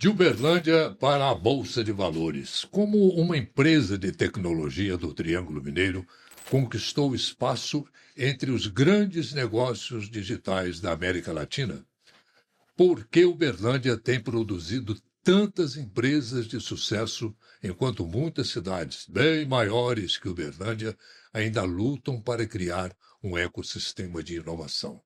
De Uberlândia para a Bolsa de Valores. Como uma empresa de tecnologia do Triângulo Mineiro conquistou espaço entre os grandes negócios digitais da América Latina? Por que Uberlândia tem produzido tantas empresas de sucesso, enquanto muitas cidades bem maiores que Uberlândia ainda lutam para criar um ecossistema de inovação?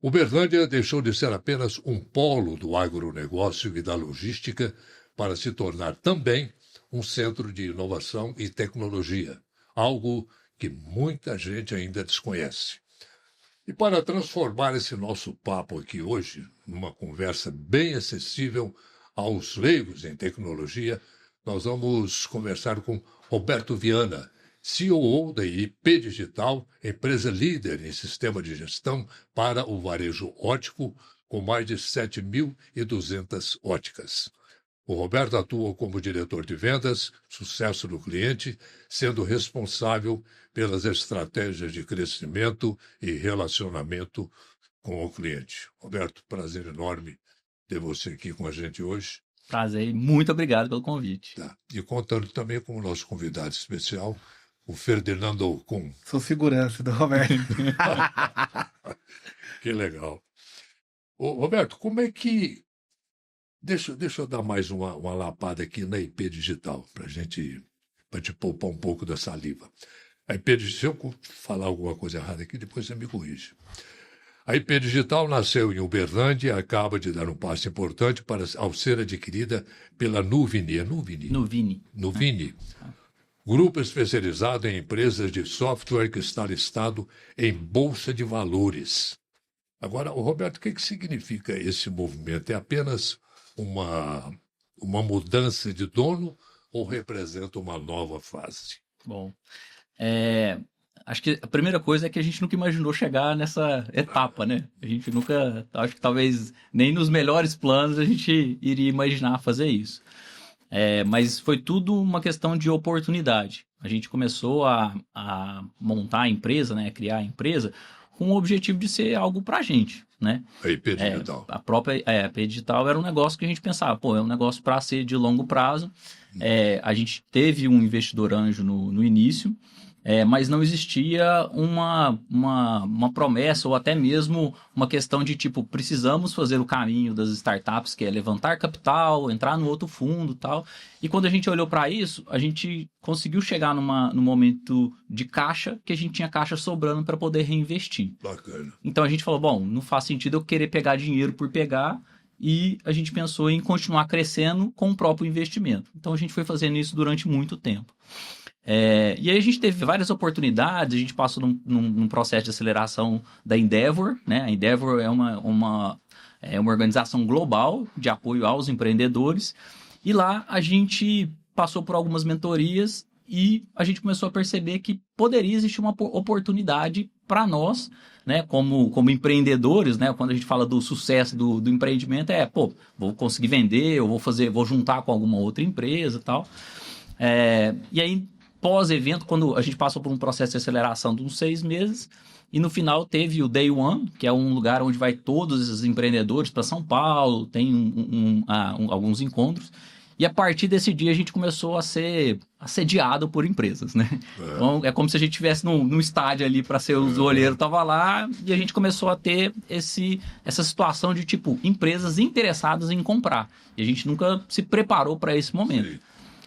Uberlândia deixou de ser apenas um polo do agronegócio e da logística para se tornar também um centro de inovação e tecnologia, algo que muita gente ainda desconhece. E para transformar esse nosso papo aqui hoje numa conversa bem acessível aos leigos em tecnologia, nós vamos conversar com Roberto Viana, CEO da IP Digital, empresa líder em sistema de gestão para o varejo óptico, com mais de 7.200 óticas. O Roberto atua como diretor de vendas, sucesso do cliente, sendo responsável pelas estratégias de crescimento e relacionamento com o cliente. Roberto, prazer enorme ter você aqui com a gente hoje. Prazer, muito obrigado pelo convite. Tá. E contando também com o nosso convidado especial, o Ferdinando Kuhn. Sou segurança do Roberto. Que legal. Ô, Roberto, como é que... Deixa eu dar mais uma lapada aqui na IP Digital, para te poupar um pouco da saliva. A IP Digital, se eu falar alguma coisa errada aqui, depois você me corrige. A IP Digital nasceu em Uberlândia e acaba de dar um passo importante ao ser adquirida pela Nuvini. É Nuvini? Nuvini. Grupo especializado em empresas de software que está listado em Bolsa de Valores. Agora, Roberto, o que significa esse movimento? É apenas uma mudança de dono ou representa uma nova fase? Bom, acho que a primeira coisa é que a gente nunca imaginou chegar nessa etapa, né? A gente nunca, acho que talvez nem nos melhores planos a gente iria imaginar fazer isso. Mas foi tudo uma questão de oportunidade. A gente começou a montar a empresa, né, a criar a empresa, com o objetivo de ser algo para a gente, né? A IP Digital. A própria IP Digital era um negócio que a gente pensava, é um negócio para ser de longo prazo. A gente teve um investidor anjo no início, mas não existia uma promessa ou até mesmo uma questão de tipo, precisamos fazer o caminho das startups, que é levantar capital, entrar no outro fundo e tal. E quando a gente olhou para isso, a gente conseguiu chegar num momento de caixa, que a gente tinha caixa sobrando para poder reinvestir. Bacana. Então a gente falou, bom, não faz sentido eu querer pegar dinheiro por pegar, e a gente pensou em continuar crescendo com o próprio investimento. Então a gente foi fazendo isso durante muito tempo. E aí a gente teve várias oportunidades, a gente passou num processo de aceleração da Endeavor, né? A Endeavor é uma organização global de apoio aos empreendedores, e lá a gente passou por algumas mentorias e a gente começou a perceber que poderia existir uma oportunidade para nós, né, como empreendedores, né, quando a gente fala do sucesso do empreendimento, vou conseguir vender, eu vou juntar com alguma outra empresa e tal. E aí, pós-evento, quando a gente passou por um processo de aceleração de uns 6 meses, e no final teve o Day One, que é um lugar onde vai todos os empreendedores para São Paulo, tem alguns encontros, e a partir desse dia a gente começou a ser assediado por empresas, né? Então, é como se a gente estivesse num estádio ali para ser o olheiro, estava lá, e a gente começou a ter essa situação de, tipo, empresas interessadas em comprar. E a gente nunca se preparou para esse momento. Sim.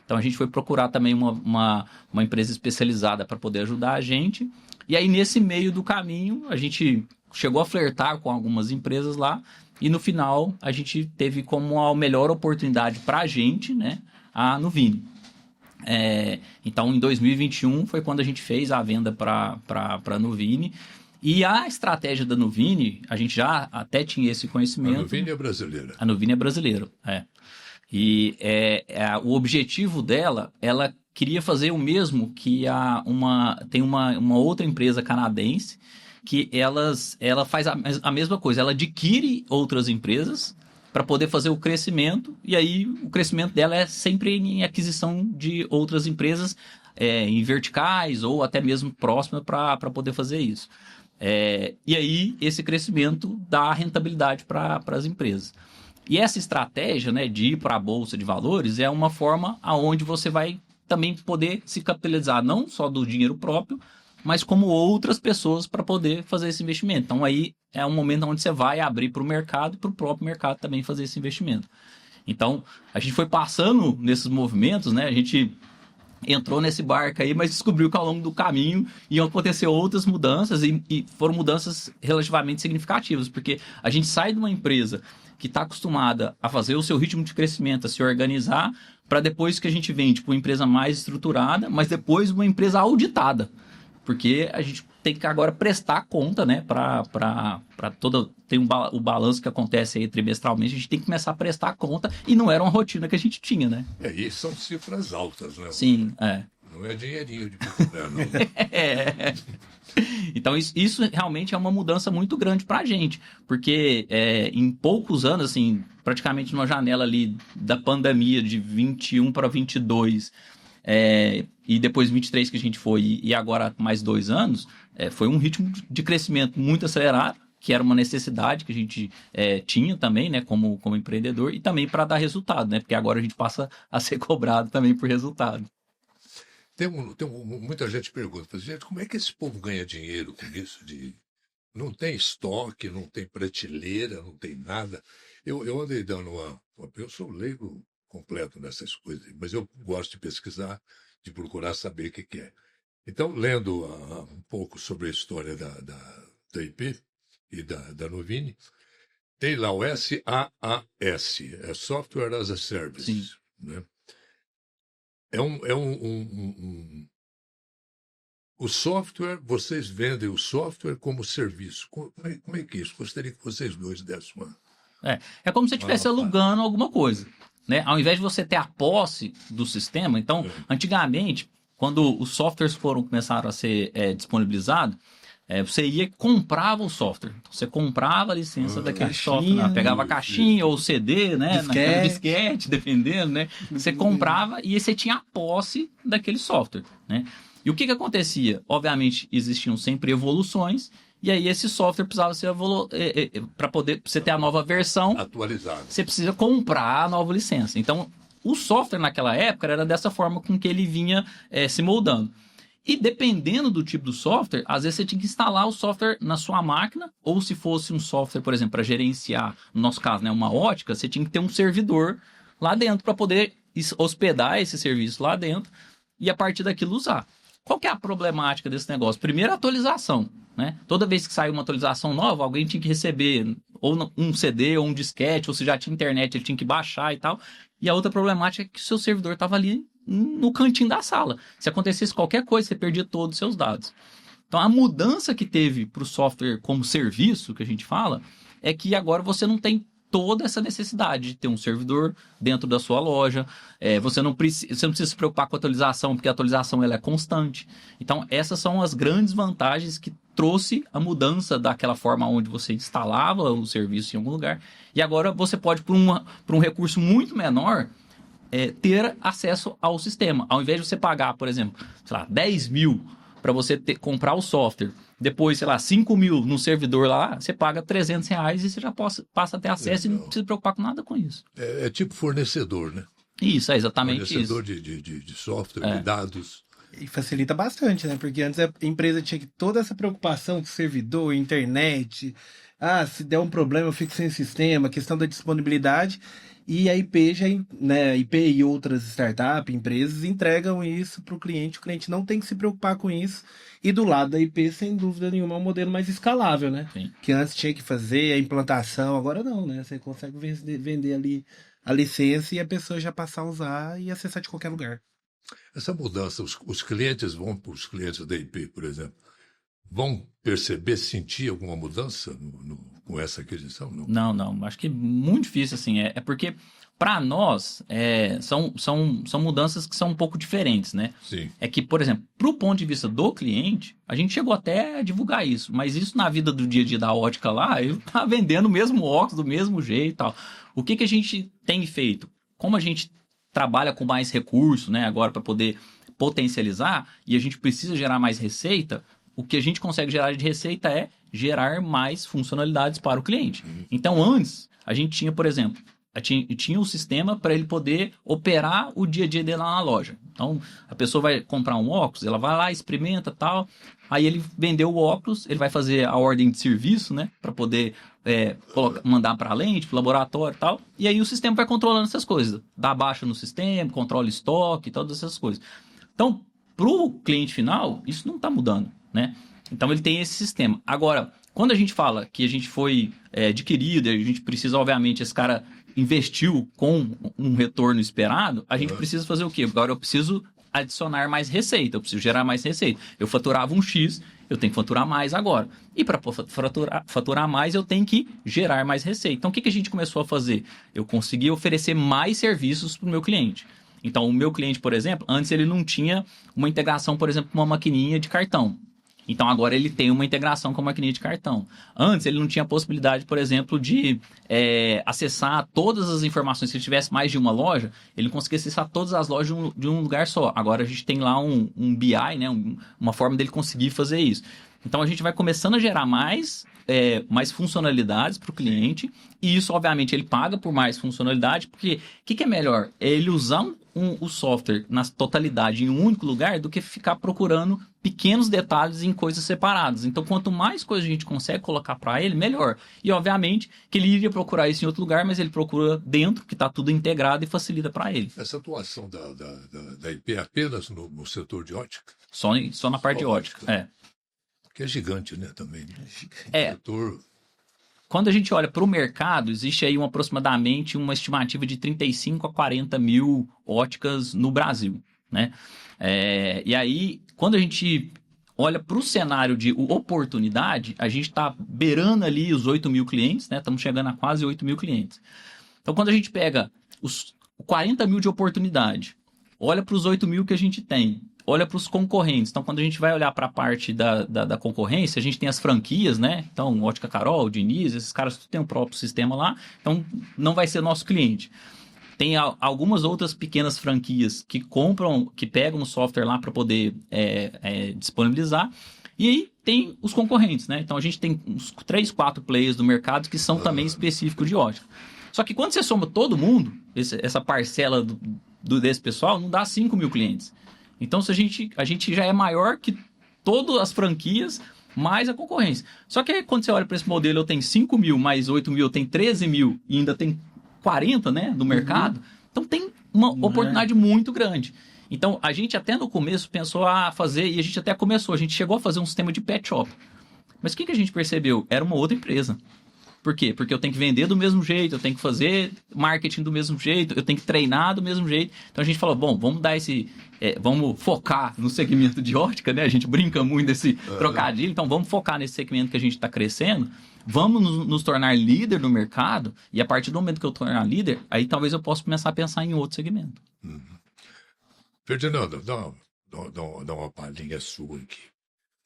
Então, a gente foi procurar também uma empresa especializada para poder ajudar a gente. E aí, nesse meio do caminho, a gente chegou a flertar com algumas empresas lá. E no final, a gente teve como a melhor oportunidade para a gente, né, a Nuvini. Então, em 2021, foi quando a gente fez a venda para a Nuvini. E a estratégia da Nuvini, a gente já até tinha esse conhecimento. A Nuvini é brasileira. A Nuvini é brasileira, E o objetivo dela, ela queria fazer o mesmo que tem uma outra empresa canadense, que ela faz a mesma coisa, ela adquire outras empresas para poder fazer o crescimento, e aí o crescimento dela é sempre em aquisição de outras empresas em verticais ou até mesmo próximas para poder fazer isso. E aí esse crescimento dá rentabilidade para as empresas. E essa estratégia, né, de ir para a Bolsa de Valores é uma forma aonde você vai também poder se capitalizar não só do dinheiro próprio, mas como outras pessoas para poder fazer esse investimento. Então aí é um momento onde você vai abrir para o mercado e para o próprio mercado também fazer esse investimento. Então a gente foi passando nesses movimentos, né? A gente entrou nesse barco aí, mas descobriu que ao longo do caminho iam acontecer outras mudanças e foram mudanças relativamente significativas, porque a gente sai de uma empresa que está acostumada a fazer o seu ritmo de crescimento, a se organizar, para depois que a gente vem, tipo, uma empresa mais estruturada, mas depois uma empresa auditada. Porque a gente tem que agora prestar conta, né, para toda... Tem o balanço que acontece aí trimestralmente, a gente tem que começar a prestar conta, e não era uma rotina que a gente tinha, né? E são cifras altas, né? Sim, é. Não é dinheirinho de picolé, não. Então, isso realmente é uma mudança muito grande para a gente, porque em poucos anos, assim, praticamente numa janela ali da pandemia de 21 para 22, e depois 23 que a gente foi, e agora mais 2 anos, foi um ritmo de crescimento muito acelerado, que era uma necessidade que a gente tinha também, né, como empreendedor, e também para dar resultado, né, porque agora a gente passa a ser cobrado também por resultado. Muita gente pergunta, gente, como é que esse povo ganha dinheiro com isso? Não tem estoque, não tem prateleira, não tem nada. Eu andei dando eu sou leigo completo nessas coisas, mas eu gosto de pesquisar, de procurar saber o que é. Então, lendo um pouco sobre a história da IP e da Nuvini, tem lá o SaaS, Software as a Service. Sim. Né? O software, vocês vendem o software como serviço. Como é que é isso? Gostaria que vocês dois dessem uma... É como se você estivesse alugando alguma coisa, né? Ao invés de você ter a posse do sistema, então, antigamente, quando os softwares começaram a ser disponibilizados, você ia e comprava o software. Então, você comprava a licença daquele software, né? Pegava a caixinha ou o CD, né? Disquete, dependendo, né? Você comprava e aí você tinha a posse daquele software, né? E o que acontecia? Obviamente, existiam sempre evoluções, e aí esse software precisava ser para poder você ter a nova versão atualizada. Você precisa comprar a nova licença. Então, o software naquela época era dessa forma com que ele vinha se moldando. E dependendo do tipo do software, às vezes você tinha que instalar o software na sua máquina, ou se fosse um software, por exemplo, para gerenciar, no nosso caso, né, uma ótica, você tinha que ter um servidor lá dentro para poder hospedar esse serviço lá dentro e a partir daquilo usar. Qual que é a problemática desse negócio? Primeiro, a atualização, né? Toda vez que saiu uma atualização nova, alguém tinha que receber ou um CD ou um disquete, ou se já tinha internet, ele tinha que baixar e tal. E a outra problemática é que o seu servidor estava ali no cantinho da sala. Se acontecesse qualquer coisa, você perdia todos os seus dados. Então, a mudança que teve para o software como serviço, que a gente fala, é que agora você não tem toda essa necessidade de ter um servidor dentro da sua loja. Você não precisa se preocupar com a atualização, porque a atualização ela é constante. Então, essas são as grandes vantagens que trouxe a mudança daquela forma onde você instalava o serviço em algum lugar. E agora você pode, por um recurso muito menor, ter acesso ao sistema. Ao invés de você pagar, por exemplo, sei lá, 10 mil para você comprar o software, depois, sei lá, 5 mil no servidor lá, você paga R$300 e você já passa a ter acesso e não precisa se preocupar com nada com isso. É tipo fornecedor, né? Isso, é exatamente fornecedor isso. De software, de dados. E facilita bastante, né? Porque antes a empresa tinha toda essa preocupação com servidor, internet. Se der um problema eu fico sem sistema, questão da disponibilidade. E a IP, né, a IP e outras startups, empresas, entregam isso para o cliente não tem que se preocupar com isso. E do lado da IP, sem dúvida nenhuma, é um modelo mais escalável, né? Sim. Que antes tinha que fazer a implantação, agora não, né? Você consegue vender ali a licença e a pessoa já passar a usar e acessar de qualquer lugar. Essa mudança, os clientes vão para os clientes da IP, por exemplo, vão perceber, sentir alguma mudança com essa aquisição? Não. Acho que é muito difícil, assim. É porque, para nós, são mudanças que são um pouco diferentes, né? Sim. É que, por exemplo, para o ponto de vista do cliente, a gente chegou até a divulgar isso, mas isso na vida do dia a dia da ótica lá, ele tá vendendo o mesmo óculos, do mesmo jeito e tal. O que a gente tem feito? Como a gente trabalha com mais recurso, né, agora para poder potencializar, e a gente precisa gerar mais receita, o que a gente consegue gerar de receita é gerar mais funcionalidades para o cliente. Então, antes, a gente tinha, por exemplo, tinha um sistema para ele poder operar o dia a dia dele lá na loja. Então, a pessoa vai comprar um óculos, ela vai lá, experimenta tal, aí ele vendeu o óculos, ele vai fazer a ordem de serviço, né, para poder mandar para a lente, para o laboratório e tal, e aí o sistema vai controlando essas coisas, dá baixa no sistema, controla estoque, todas essas coisas. Então, para o cliente final, isso não está mudando, né? Então, ele tem esse sistema. Agora, quando a gente fala que a gente foi adquirido, a gente precisa, obviamente, esse cara investiu com um retorno esperado, a gente precisa fazer o quê? Agora eu preciso adicionar mais receita, eu preciso gerar mais receita. Eu faturava um X, eu tenho que faturar mais agora. E para faturar mais, eu tenho que gerar mais receita. Então, o que a gente começou a fazer? Eu consegui oferecer mais serviços para o meu cliente. Então, o meu cliente, por exemplo, antes ele não tinha uma integração, por exemplo, com uma maquininha de cartão. Então, agora ele tem uma integração com a maquininha de cartão. Antes, ele não tinha a possibilidade, por exemplo, de acessar todas as informações. Se ele tivesse mais de uma loja, ele conseguia acessar todas as lojas de um lugar só. Agora, a gente tem lá um BI, né, uma forma dele conseguir fazer isso. Então, a gente vai começando a gerar mais funcionalidades para o cliente. E isso, obviamente, ele paga por mais funcionalidade. Porque o que é melhor? É ele usar o software na totalidade em um único lugar do que ficar procurando pequenos detalhes em coisas separadas. Então, quanto mais coisas a gente consegue colocar para ele, melhor. E, obviamente, que ele iria procurar isso em outro lugar, mas ele procura dentro, que está tudo integrado e facilita para ele. Essa atuação da IP é apenas no setor de ótica? Só na parte de ótica, Que é gigante, né, também. Setor... Quando a gente olha para o mercado, existe aí aproximadamente uma estimativa de 35 a 40 mil óticas no Brasil, né? E aí, quando a gente olha para o cenário de oportunidade, a gente está beirando ali os 8 mil clientes, né? Estamos chegando a quase 8 mil clientes. Então, quando a gente pega os 40 mil de oportunidade, olha para os 8 mil que a gente tem, olha para os concorrentes. Então, quando a gente vai olhar para a parte da concorrência, a gente tem as franquias, né? Então, Ótica Carol, Diniz, esses caras têm o próprio sistema lá, então não vai ser nosso cliente. Tem algumas outras pequenas franquias que pegam o software lá para poder disponibilizar. E aí tem os concorrentes, né? Então a gente tem uns 3, 4 players do mercado que são também específicos de ótica. Só que quando você soma todo mundo, essa parcela desse pessoal, não dá 5 mil clientes. Então a gente já é maior que todas as franquias, mais a concorrência. Só que aí, quando você olha para esse modelo, eu tenho 5 mil, mais 8 mil, eu tenho 13 mil e ainda tem 40, né, do mercado. Então tem uma oportunidade muito grande. Então a gente até no começo pensou a fazer, e a gente até começou, a gente chegou a fazer um sistema de pet shop. Mas o que a gente percebeu? Era uma outra empresa. Por quê? Porque eu tenho que vender do mesmo jeito, eu tenho que fazer marketing do mesmo jeito, eu tenho que treinar do mesmo jeito. Então a gente falou, bom, vamos dar vamos focar no segmento de ótica, né? A gente brinca muito desse trocadilho, então vamos focar nesse segmento que a gente está crescendo, vamos nos tornar líder no mercado, e a partir do momento que eu tornar líder, aí talvez eu possa começar a pensar em outro segmento. Ferdinando, dá uma palhinha sua aqui.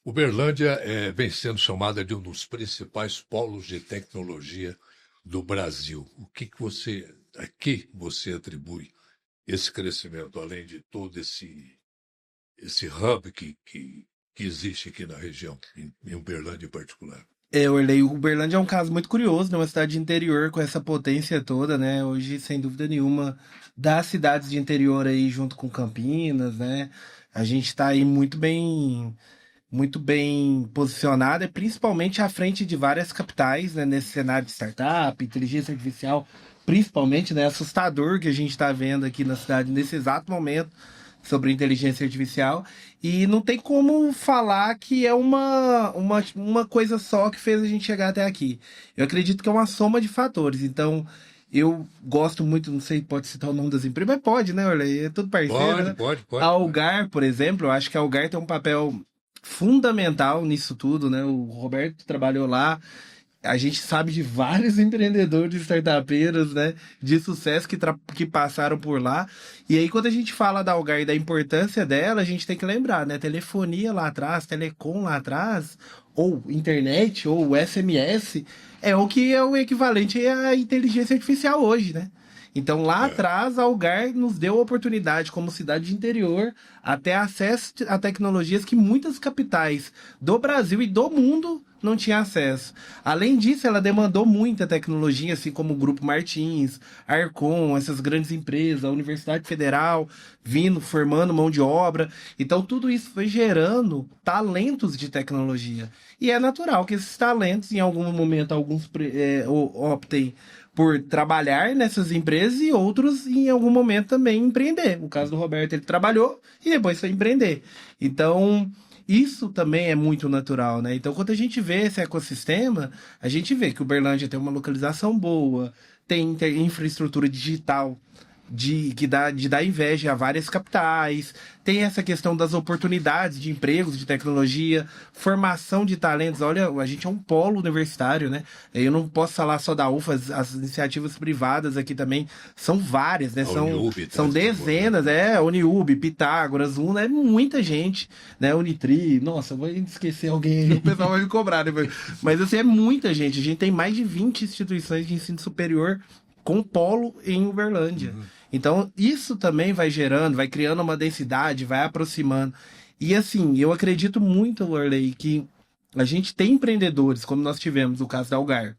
Uberlândia vem sendo chamada de um dos principais polos de tecnologia do Brasil. A que você atribui esse crescimento, além de todo esse hub que existe aqui na região, em Uberlândia em particular? Orley, Uberlândia é um caso muito curioso, né? Uma cidade de interior com essa potência toda, né? Hoje, sem dúvida nenhuma, das cidades de interior aí junto com Campinas, né? A gente está aí muito bem posicionada, principalmente à frente de várias capitais, né, nesse cenário de startup, inteligência artificial, principalmente, né, assustador que a gente está vendo aqui na cidade nesse exato momento sobre inteligência artificial, e não tem como falar que é uma coisa só que fez a gente chegar até aqui. Eu acredito que é uma soma de fatores, então eu gosto muito, não sei, pode citar o nome das empresas, mas pode, né, Orley? É tudo parceiro, né? Pode. A Algar, por exemplo, eu acho que a Algar tem um papel fundamental nisso tudo, né? O Roberto trabalhou lá. A gente sabe de vários empreendedores startupeiros, né, de sucesso que passaram por lá. E aí, quando a gente fala da Algar e da importância dela, a gente tem que lembrar, né? Telefonia lá atrás, telecom lá atrás, ou internet, ou SMS, é o que é o equivalente à inteligência artificial hoje, né? Então, lá atrás, a Algar nos deu a oportunidade, como cidade de interior, até acesso a tecnologias que muitas capitais do Brasil e do mundo não tinha acesso. Além disso, ela demandou muita tecnologia, assim como o Grupo Martins, Arcon, essas grandes empresas, a Universidade Federal, vindo, formando mão de obra. Então, tudo isso foi gerando talentos de tecnologia. E é natural que esses talentos, em algum momento, alguns optem por trabalhar nessas empresas e outros, em algum momento, também empreender. No caso do Roberto, ele trabalhou e depois foi empreender. Então, isso também é muito natural, né? Então, quando a gente vê esse ecossistema, a gente vê que Uberlândia tem uma localização boa, tem infraestrutura digital de dar inveja a várias capitais, tem essa questão das oportunidades de empregos, de tecnologia, formação de talentos. Olha, a gente é um polo universitário, né? Eu não posso falar só da UFA, as iniciativas privadas aqui também são várias, né? São dezenas, Uniub, Pitágoras, UNA, é muita gente, né? Unitri, nossa, eu vou esquecer alguém, o pessoal vai me cobrar depois. Mas assim, é muita gente, a gente tem mais de 20 instituições de ensino superior com polo em Uberlândia. Então, isso também vai gerando, vai criando uma densidade, vai aproximando. E assim, eu acredito muito, Warley, que a gente tem empreendedores, como nós tivemos o caso da Algar,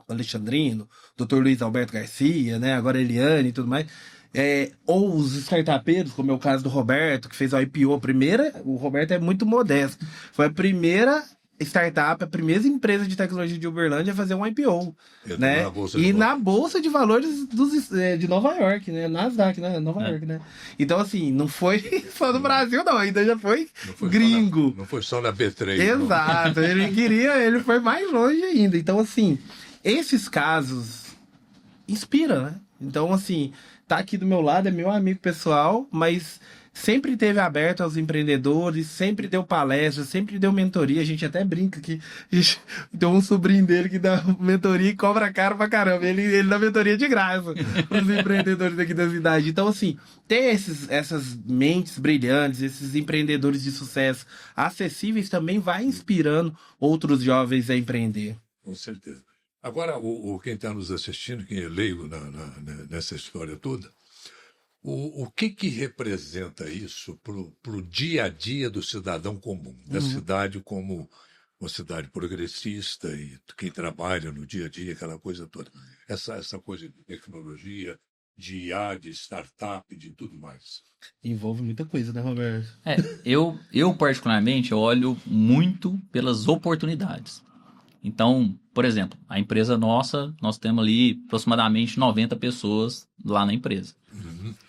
o Alexandrino, o Dr. Luiz Alberto Garcia, né? Agora a Eliane e tudo mais. Ou os startupeiros, como é o caso do Roberto, que fez o IPO. O Roberto é muito modesto. Foi a primeira startup, a primeira empresa de tecnologia de Uberlândia a fazer um IPO, né? Na Bolsa de Valores de Nova York, né? Nasdaq, né? Nova York, né? Então, assim, não foi só no Brasil, não. Ainda já foi gringo. Não foi só na B3. Exato. Ele foi mais longe ainda. Então, assim, esses casos inspiram, né? Então, assim, tá aqui do meu lado, é meu amigo pessoal, mas sempre esteve aberto aos empreendedores, sempre deu palestra, sempre deu mentoria. A gente até brinca que tem um sobrinho dele que dá mentoria e cobra caro pra caramba. Ele dá mentoria de graça para os empreendedores aqui da cidade. Então, assim, ter essas mentes brilhantes, esses empreendedores de sucesso acessíveis também vai inspirando outros jovens a empreender. Com certeza. Agora, quem está nos assistindo, quem é leigo nessa história toda, o que representa isso para o dia a dia do cidadão comum, da cidade como uma cidade progressista e quem trabalha no dia a dia, aquela coisa toda. Essa coisa de tecnologia, de IA, de startup, de tudo mais. Envolve muita coisa, né, Roberto? Eu particularmente, eu olho muito pelas oportunidades. Então, por exemplo, a empresa nossa, nós temos ali aproximadamente 90 pessoas lá na empresa.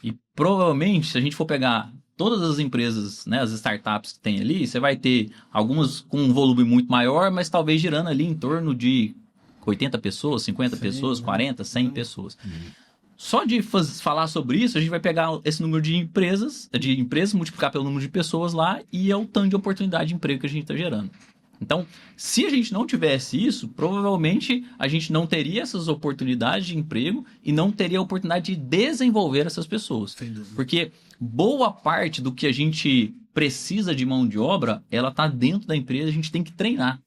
E provavelmente, se a gente for pegar todas as empresas, né, as startups que tem ali, você vai ter algumas com um volume muito maior, mas talvez girando ali em torno de 80 pessoas, 50 pessoas, 40, 100 pessoas. Só de falar sobre isso, a gente vai pegar esse número de empresas, multiplicar pelo número de pessoas lá, e é o tanto de oportunidade de emprego que a gente está gerando. Então, se a gente não tivesse isso, provavelmente a gente não teria essas oportunidades de emprego e não teria a oportunidade de desenvolver essas pessoas. Porque boa parte do que a gente precisa de mão de obra, ela está dentro da empresa, a gente tem que treinar.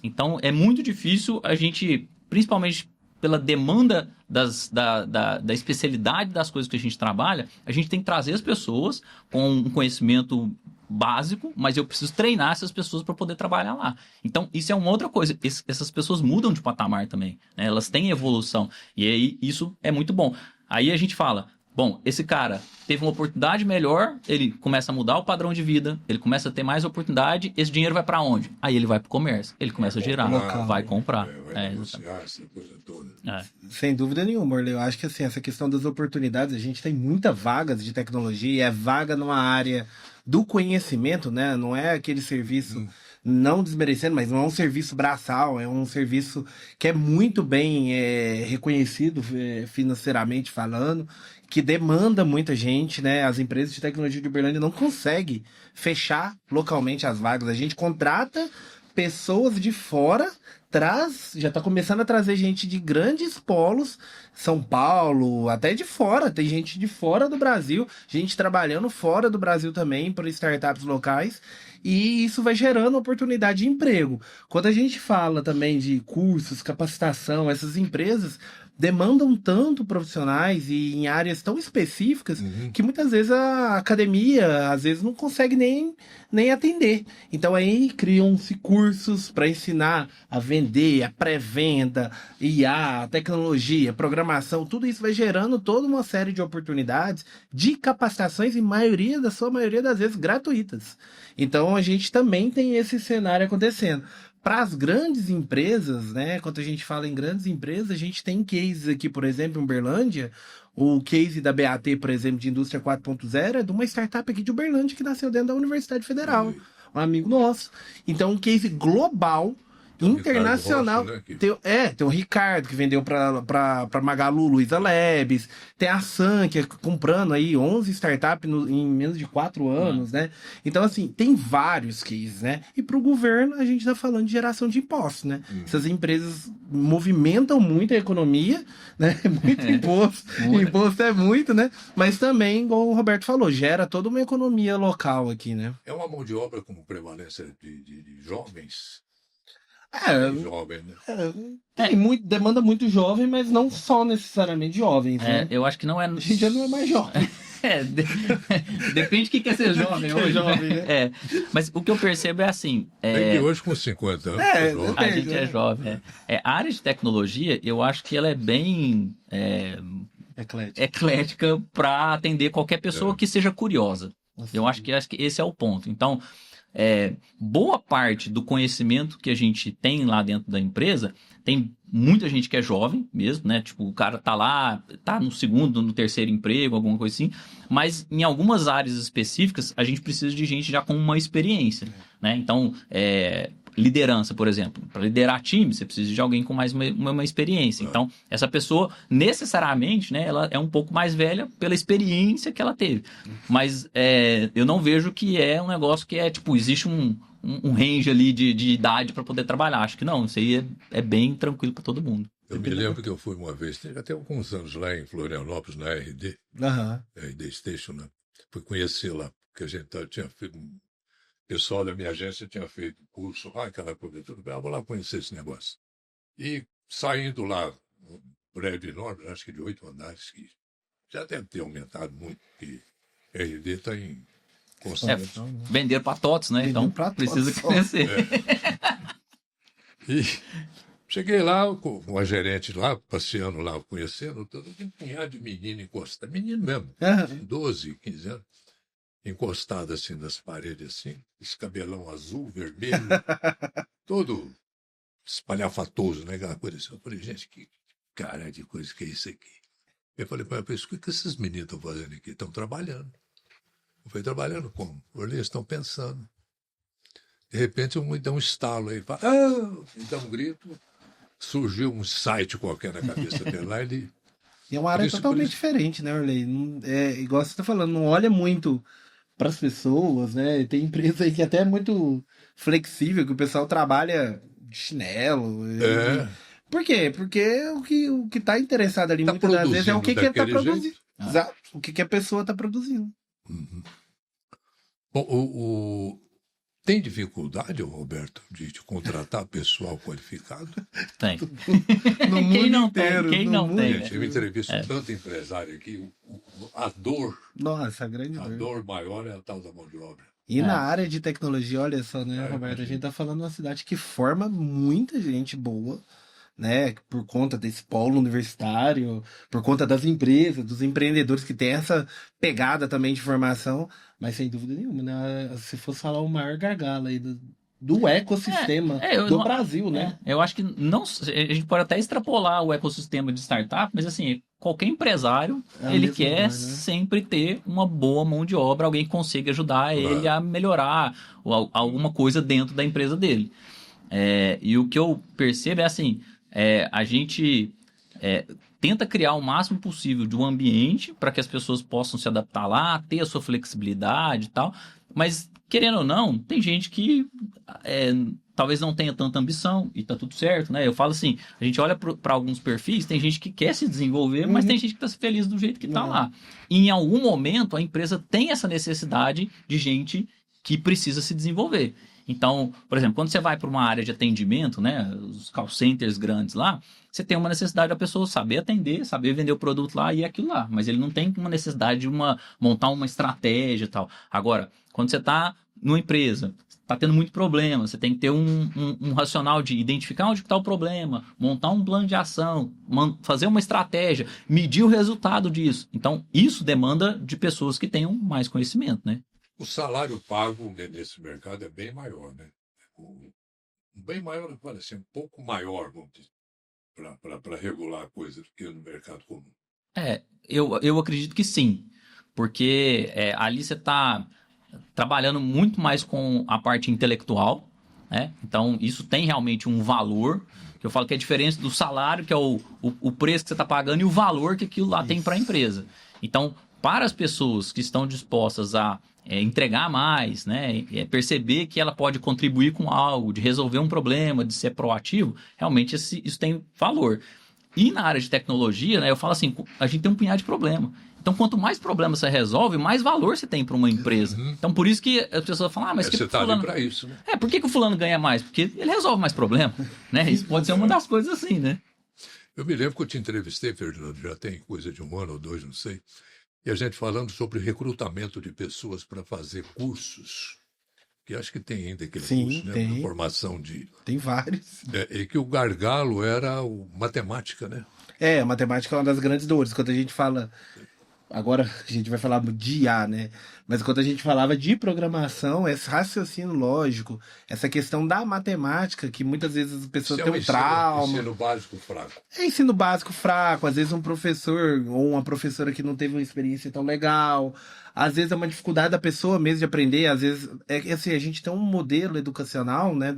Então, é muito difícil a gente, principalmente pela demanda da especialidade das coisas que a gente trabalha, a gente tem que trazer as pessoas com um conhecimento básico, mas eu preciso treinar essas pessoas para poder trabalhar lá. Então, isso é uma outra coisa. Essas pessoas mudam de patamar também, né? Elas têm evolução. E aí, isso é muito bom. Aí a gente fala, bom, esse cara teve uma oportunidade melhor, ele começa a mudar o padrão de vida, ele começa a ter mais oportunidade, esse dinheiro vai para onde? Aí ele vai para o comércio, ele começa a gerar, vai comprar. Vai negociar essa coisa toda. Sem dúvida nenhuma, Orley. Eu acho que assim, essa questão das oportunidades, a gente tem muitas vagas de tecnologia, é vaga numa área do conhecimento, né? Não é aquele serviço, não desmerecendo, mas não é um serviço braçal, é um serviço que é muito bem reconhecido financeiramente falando, que demanda muita gente, né? As empresas de tecnologia de Uberlândia não conseguem fechar localmente as vagas. A gente contrata pessoas de fora, já está começando a trazer gente de grandes polos, São Paulo, até de fora, tem gente de fora do Brasil, gente trabalhando fora do Brasil também para startups locais, e isso vai gerando oportunidade de emprego. Quando a gente fala também de cursos, capacitação, essas empresas demandam tanto profissionais e em áreas tão específicas que muitas vezes a academia, às vezes, não consegue nem atender. Então aí criam-se cursos para ensinar a vender, a pré-venda, IA, tecnologia, programação, tudo isso vai gerando toda uma série de oportunidades de capacitações e sua maioria das vezes gratuitas. Então a gente também tem esse cenário acontecendo. Para as grandes empresas, né? Quando a gente fala em grandes empresas, a gente tem cases aqui, por exemplo, em Uberlândia. O case da BAT, por exemplo, de Indústria 4.0 é de uma startup aqui de Uberlândia que nasceu dentro da Universidade Federal. Um amigo nosso. Então, um case global, internacional. Rossi, né, tem o Ricardo, que vendeu para Magalu, Luiza Labs. Tem a Sun, que é comprando aí 11 startups em menos de 4 anos, né? Então, assim, tem vários cases, né? E para o governo, a gente está falando de geração de impostos, né? Essas empresas movimentam muito a economia, né? Muito imposto. Imposto é muito, né? Mas também, igual o Roberto falou, gera toda uma economia local aqui, né? É uma mão de obra com prevalência de jovens. Jovem, né? Demanda muito jovem, mas não só necessariamente jovens, né? Eu acho que não é... A gente já não é mais jovem. Depende de quem quer ser jovem hoje. Jovem, né? Mas o que eu percebo é assim... Tem que hoje com 50 anos. A gente é jovem. A área de tecnologia, eu acho que ela é bem eclética para atender qualquer pessoa que seja curiosa. Eu acho que esse é o ponto. Então, boa parte do conhecimento que a gente tem lá dentro da empresa, tem muita gente que é jovem mesmo, né? Tipo, o cara tá lá, tá no segundo, no terceiro emprego, alguma coisa assim. Mas em algumas áreas específicas, a gente precisa de gente já com uma experiência, né? Então, liderança, por exemplo. Para liderar time, você precisa de alguém com mais uma experiência. Então, essa pessoa, necessariamente, né, ela é um pouco mais velha pela experiência que ela teve. Mas eu não vejo que é um negócio que tipo, existe um range ali de idade para poder trabalhar. Acho que não, isso aí é bem tranquilo para todo mundo. Eu me lembro que eu fui uma vez, tem até alguns anos lá em Florianópolis, na RD, RD Station, né? Fui conhecer lá, porque a gente tinha feito o pessoal da minha agência tinha feito curso, aquela coisa, tudo bem, vou lá conhecer esse negócio. E saindo lá, um prédio enorme, acho que de 8 andares, que já deve ter aumentado muito, porque RD está em constante. Vender para TOTS, né? Então precisa crescer. E cheguei lá, com a gerente lá, passeando lá, conhecendo, todo um punhado de menino encostado, menino mesmo, 12, 15 anos. Encostado assim nas paredes, assim, esse cabelão azul, vermelho, todo espalhafatoso, né? Aquela coisa assim. Eu falei, gente, que cara de coisa que é isso aqui? Eu falei, mas o que esses meninos estão fazendo aqui? Estão trabalhando. Eu falei, trabalhando como? Eles estão pensando. De repente, me dá um estalo aí, fala, me dá um grito, surgiu um site qualquer na cabeça dele lá, ele... E é uma área totalmente diferente, né, Orley? Igual você está falando, não olha muito para as pessoas, né? Tem empresa aí que até é muito flexível, que o pessoal trabalha de chinelo. Por quê? Porque o que está interessado ali muitas das vezes é o que ele está produzindo. Exato. O que a pessoa está produzindo. Bom, tem dificuldade, Roberto, de contratar pessoal qualificado? Tem. No mundo Quem não inteiro. tem? Quem não tem? Eu entrevisto tanto empresário aqui, a dor, Nossa, a grande a dor. dor maior é a tal da mão de obra. E na área de tecnologia, olha só, né, Roberto? A gente tá falando de uma cidade que forma muita gente boa, né? Por conta desse polo universitário, por conta das empresas, dos empreendedores que têm essa pegada também de formação, mas sem dúvida nenhuma, né? Se fosse falar o maior gargalo aí do ecossistema do Brasil, né? Eu acho que não, a gente pode até extrapolar o ecossistema de startup, mas assim, qualquer empresário, ele quer né? sempre ter uma boa mão de obra, alguém que consiga ajudar ele a melhorar alguma coisa dentro da empresa dele. E o que eu percebo é assim, a gente tenta criar o máximo possível de um ambiente para que as pessoas possam se adaptar lá, ter a sua flexibilidade e tal, mas querendo ou não, tem gente que talvez não tenha tanta ambição e tá tudo certo, né? Eu falo assim, a gente olha para alguns perfis, tem gente que quer se desenvolver, mas tem gente que tá feliz do jeito que tá lá. E em algum momento a empresa tem essa necessidade de gente que precisa se desenvolver. Então, por exemplo, quando você vai para uma área de atendimento, né, os call centers grandes lá, você tem uma necessidade da pessoa saber atender, saber vender o produto lá e aquilo lá, mas ele não tem uma necessidade de montar uma estratégia e tal. Agora, quando você está numa empresa, está tendo muito problema, você tem que ter um racional de identificar onde está o problema, montar um plano de ação, fazer uma estratégia, medir o resultado disso. Então, isso demanda de pessoas que tenham mais conhecimento, né? O salário pago nesse mercado é bem maior, né? Bem maior, vale assim, um pouco maior, vamos dizer, para regular a coisa do que no mercado comum. Eu acredito que sim, porque ali você está trabalhando muito mais com a parte intelectual, né? Então, isso tem realmente um valor, que eu falo que é diferente do salário, que é o preço que você está pagando, e o valor que aquilo lá tem para a empresa. Então, para as pessoas que estão dispostas a entregar mais, né? Perceber que ela pode contribuir com algo, de resolver um problema, de ser proativo, realmente isso tem valor. E na área de tecnologia, né, eu falo assim, a gente tem um punhado de problema. Então, quanto mais problemas você resolve, mais valor você tem para uma empresa. Uhum. Então, por isso que as pessoas falam, mas que você está ali para isso, né? por que o fulano ganha mais? Porque ele resolve mais problema, né? Isso pode ser uma das coisas assim, né? Eu me lembro que eu te entrevistei, Fernando, já tem coisa de 1 ano ou 2, não sei, e a gente falando sobre recrutamento de pessoas para fazer cursos, que acho que tem ainda aquele curso, né? Tem. Formação de... Tem vários. E que o gargalo era matemática, né? A matemática é uma das grandes dores. Quando a gente fala... Agora a gente vai falar de IA, né? Mas quando a gente falava de programação, esse raciocínio lógico, essa questão da matemática, que muitas vezes as pessoas têm um trauma. Ensino básico fraco. É ensino básico fraco, às vezes um professor ou uma professora que não teve uma experiência tão legal, às vezes é uma dificuldade da pessoa mesmo de aprender, às vezes assim, a gente tem um modelo educacional, né,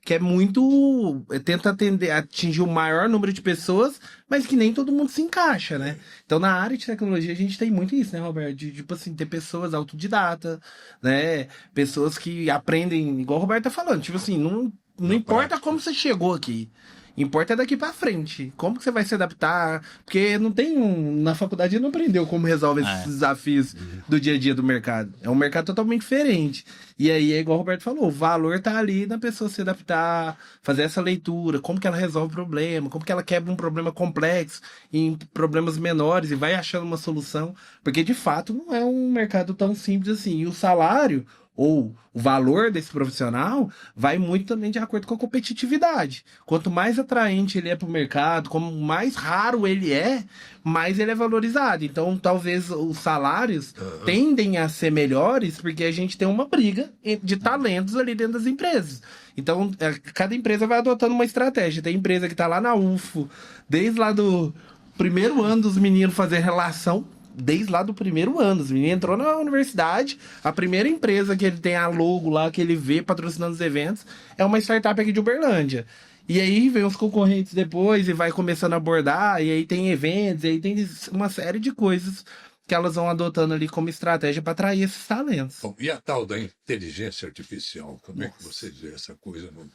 que é muito, tenta atingir o maior número de pessoas, mas que nem todo mundo se encaixa, né? Então na área de tecnologia a gente tem muito isso, né, Roberto? De tipo assim, ter pessoas autodidata, né? Pessoas que aprendem, igual o Roberto tá falando, tipo assim, não importa prática. Como você chegou aqui. Importa é daqui pra frente. Como que você vai se adaptar? Porque não tem na faculdade não aprendeu como resolve esses desafios do dia a dia do mercado. É um mercado totalmente diferente. E aí é igual o Roberto falou, o valor tá ali na pessoa se adaptar, fazer essa leitura, como que ela resolve o problema, como que ela quebra um problema complexo em problemas menores e vai achando uma solução. Porque de fato não é um mercado tão simples assim. E o salário ou o valor desse profissional vai muito também de acordo com a competitividade. Quanto mais atraente ele é para o mercado, como mais raro ele é, mais ele é valorizado. Então, talvez os salários tendem a ser melhores porque a gente tem uma briga de talentos ali dentro das empresas. Então, cada empresa vai adotando uma estratégia. Tem empresa que está lá na UFO, desde lá do primeiro ano dos meninos fazer relação, desde lá do primeiro ano. Os meninos entrou na universidade, a primeira empresa que ele tem a logo lá, que ele vê patrocinando os eventos, é uma startup aqui de Uberlândia. E aí vem os concorrentes depois e vai começando a abordar, e aí tem eventos, e aí tem uma série de coisas que elas vão adotando ali como estratégia para atrair esses talentos. Bom, e a tal da inteligência artificial? Como é que você vê essa coisa no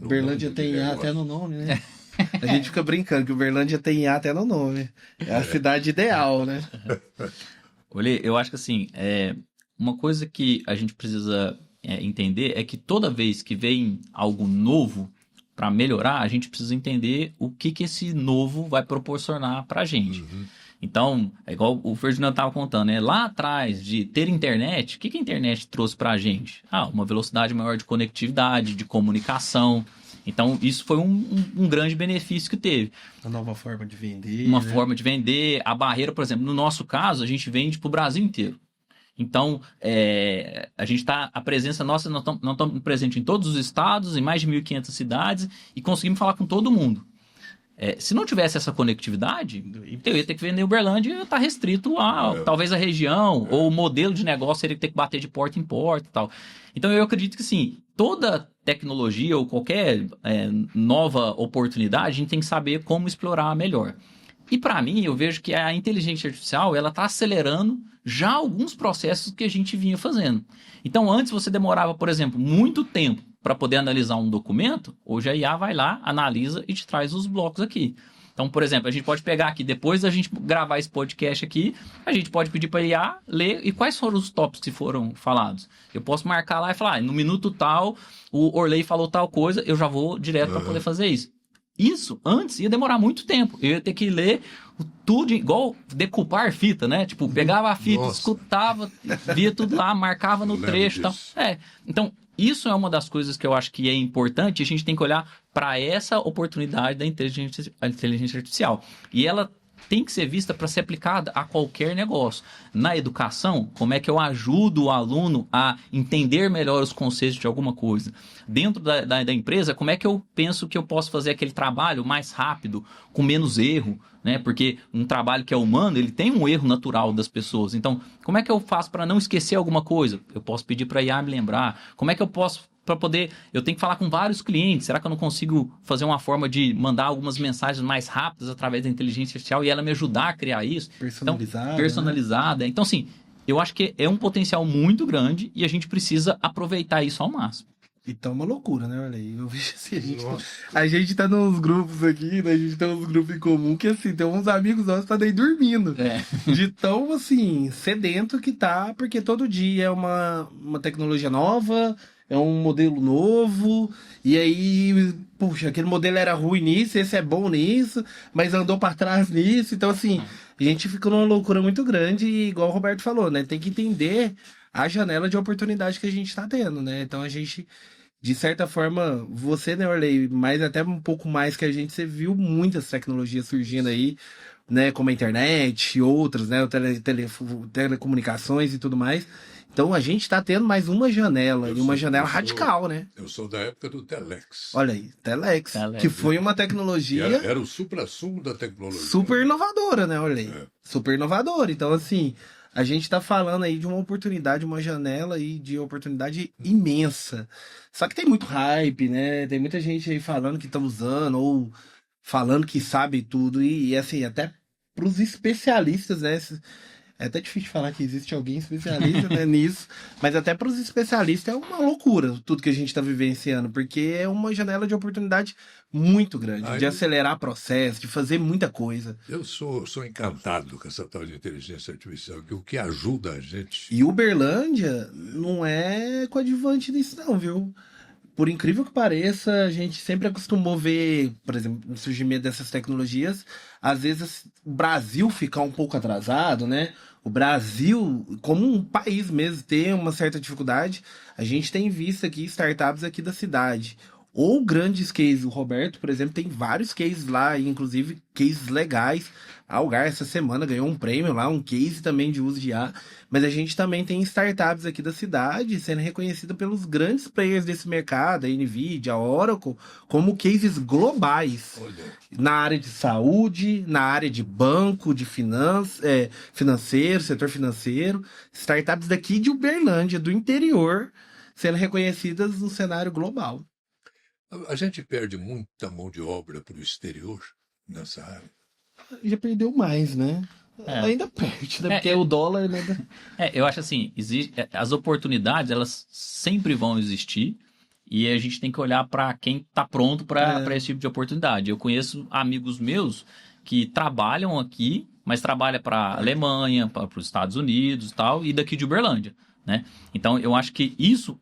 Uberlândia tem IA até no nome, né? A gente fica brincando que Uberlândia tem IA até no nome. É a cidade ideal, né? Olha, eu acho que assim, uma coisa que a gente precisa entender é que toda vez que vem algo novo para melhorar, a gente precisa entender o que esse novo vai proporcionar para a gente. Uhum. Então, é igual o Ferdinando estava contando, né? Lá atrás de ter internet, o que a internet trouxe para a gente? Uma velocidade maior de conectividade, de comunicação. Então, isso foi um grande benefício que teve. Uma nova forma de vender. Uma forma de vender. A barreira, por exemplo, no nosso caso, a gente vende para o Brasil inteiro. Então, a gente está, a presença nossa, nós estamos presentes em todos os estados, em mais de 1.500 cidades, e conseguimos falar com todo mundo. Se não tivesse essa conectividade, eu ia ter que vender Uberlândia e estar restrito a talvez a região, ou o modelo de negócio seria ter que bater de porta em porta e tal. Então, eu acredito que, sim, toda tecnologia ou qualquer nova oportunidade, a gente tem que saber como explorar melhor. E, para mim, eu vejo que a inteligência artificial ela está acelerando já alguns processos que a gente vinha fazendo. Então, antes você demorava, por exemplo, muito tempo para poder analisar um documento, hoje a IA vai lá, analisa e te traz os blocos aqui. Então, por exemplo, a gente pode pegar aqui, depois da gente gravar esse podcast aqui, a gente pode pedir para a IA ler e quais foram os tópicos que foram falados. Eu posso marcar lá e falar, no minuto tal, o Orley falou tal coisa, eu já vou direto para poder fazer isso. Isso, antes, ia demorar muito tempo. Eu ia ter que ler tudo, igual decupar fita, né? Tipo, pegava a fita, escutava, via tudo lá, marcava no trecho e tal. Então, isso é uma das coisas que eu acho que é importante. A gente tem que olhar para essa oportunidade da inteligência artificial. E ela tem que ser vista para ser aplicada a qualquer negócio. Na educação, como é que eu ajudo o aluno a entender melhor os conceitos de alguma coisa? Dentro da empresa, como é que eu penso que eu posso fazer aquele trabalho mais rápido, com menos erro? Né? Porque um trabalho que é humano, ele tem um erro natural das pessoas. Então, como é que eu faço para não esquecer alguma coisa? Eu posso pedir para a IA me lembrar. Como é que eu posso para poder... Eu tenho que falar com vários clientes. Será que eu não consigo fazer uma forma de mandar algumas mensagens mais rápidas através da inteligência artificial e ela me ajudar a criar isso? Personalizada. Então, personalizada. Né? Então, assim, eu acho que é um potencial muito grande e a gente precisa aproveitar isso ao máximo. E tá uma loucura, né, olha aí. Eu vejo assim, a gente tá nos grupos aqui, né? A gente tá nos grupos em comum que, assim, tem uns amigos nossos que tá daí dormindo. De tão, assim, sedento que tá, porque todo dia é uma tecnologia nova, é um modelo novo, e aí, puxa, aquele modelo era ruim nisso, esse é bom nisso, mas andou pra trás nisso. Então, assim, a gente fica numa loucura muito grande e, igual o Roberto falou, né? Tem que entender a janela de oportunidade que a gente tá tendo, né? Então, a gente... De certa forma, você, né, Orley, mas até um pouco mais que a gente, você viu muitas tecnologias surgindo aí, né, como a internet e outras, né, telecomunicações e tudo mais. Então a gente está tendo mais uma janela, e uma janela radical, né? Eu sou da época do Telex. Olha aí, Telex, que foi uma tecnologia... Era o supra-sumo da tecnologia. Super inovadora, né, Orley? Super inovadora. Então, assim... A gente tá falando aí de uma oportunidade, uma janela aí de oportunidade imensa. Só que tem muito hype, né? Tem muita gente aí falando que tá usando ou falando que sabe tudo. E assim, até pros especialistas, né? É até difícil falar que existe alguém especialista, né, nisso. Mas até para os especialistas é uma loucura tudo que a gente está vivenciando. Porque é uma janela de oportunidade muito grande. De acelerar processo, de fazer muita coisa. Eu sou encantado com essa tal de inteligência artificial. Que o que ajuda a gente... E Uberlândia não é coadjuvante nisso não, viu? Por incrível que pareça, a gente sempre acostumou ver, por exemplo, o surgimento dessas tecnologias. Às vezes o Brasil ficar um pouco atrasado, né? O Brasil, como um país mesmo, tem uma certa dificuldade. A gente tem visto aqui startups aqui da cidade. Ou grandes cases. O Roberto, por exemplo, tem vários cases lá, inclusive cases legais. A Algar, essa semana, ganhou um prêmio lá, um case também de uso de IA. Mas a gente também tem startups aqui da cidade sendo reconhecidas pelos grandes players desse mercado, a NVIDIA, a Oracle, como cases globais. Na área de saúde, na área de banco, de financeiro, setor financeiro. Startups daqui de Uberlândia, do interior, sendo reconhecidas no cenário global. A gente perde muita mão de obra para o exterior nessa área. Já perdeu mais, né? Ainda perde, né? Porque o dólar... Né? Eu acho assim, as oportunidades, elas sempre vão existir e a gente tem que olhar para quem está pronto para esse tipo de oportunidade. Eu conheço amigos meus que trabalham aqui, mas trabalham para a Alemanha, para os Estados Unidos e tal, e daqui de Uberlândia, né? Então, eu acho que isso...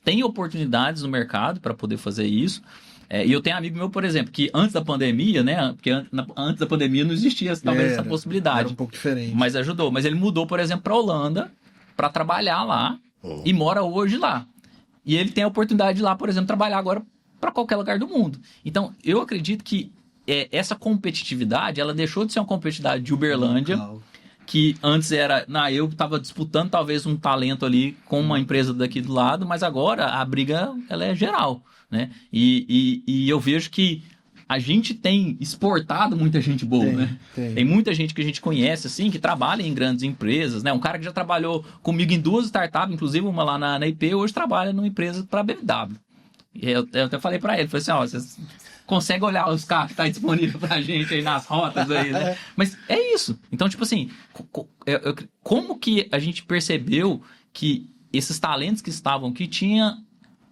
Tem oportunidades no mercado para poder fazer isso. E eu tenho amigo meu, por exemplo, que antes da pandemia, né? Porque antes da pandemia não existia talvez essa possibilidade. Era um pouco diferente. Mas ajudou. Mas ele mudou, por exemplo, para a Holanda para trabalhar lá e mora hoje lá. E ele tem a oportunidade de lá, por exemplo, trabalhar agora para qualquer lugar do mundo. Então, eu acredito que essa competitividade, ela deixou de ser uma competitividade de Uberlândia, que antes era... eu estava disputando talvez um talento ali com uma empresa daqui do lado, mas agora a briga ela é geral, né? E eu vejo que a gente tem exportado muita gente boa, né? Tem muita gente que a gente conhece, assim, que trabalha em grandes empresas, né? Um cara que já trabalhou comigo em 2 startups, inclusive uma lá na IP, hoje trabalha numa empresa para a BMW. E eu até falei para ele, falei assim, vocês conseguem olhar os carros que estão disponíveis pra gente aí nas rotas aí, né? Mas é isso. Então, tipo assim, como que a gente percebeu que esses talentos que estavam aqui tinha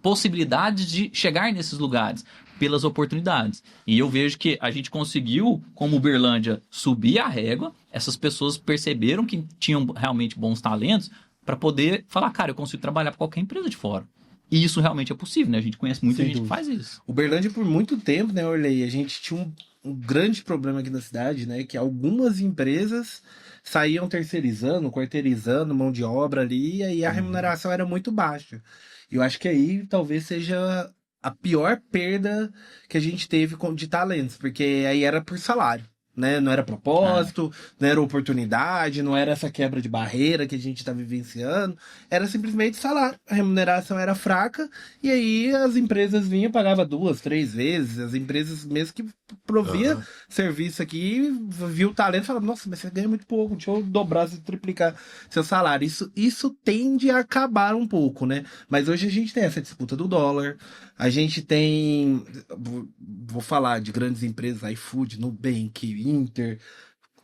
possibilidades de chegar nesses lugares, pelas oportunidades. E eu vejo que a gente conseguiu, como Uberlândia, subir a régua, essas pessoas perceberam que tinham realmente bons talentos para poder falar, cara, eu consigo trabalhar para qualquer empresa de fora. E isso realmente é possível, né? A gente conhece muita gente que faz isso. Uberlândia, por muito tempo, né, Orley, a gente tinha um grande problema aqui na cidade, né, que algumas empresas saíam terceirizando, quarteirizando mão de obra ali, e aí a remuneração era muito baixa. E eu acho que aí talvez seja a pior perda que a gente teve de talentos, porque aí era por salário, né? Não era propósito, não era oportunidade, não era essa quebra de barreira que a gente está vivenciando, era simplesmente salário. A remuneração era fraca e aí as empresas vinham, pagavam 2, 3 vezes, as empresas mesmo que provia serviço aqui, viu o talento e falava, nossa, mas você ganha muito pouco, deixa eu dobrar, triplicar seu salário. Isso tende a acabar um pouco, né? Mas hoje a gente tem essa disputa do dólar, a gente tem, vou falar de grandes empresas, iFood, Nubank, Inter,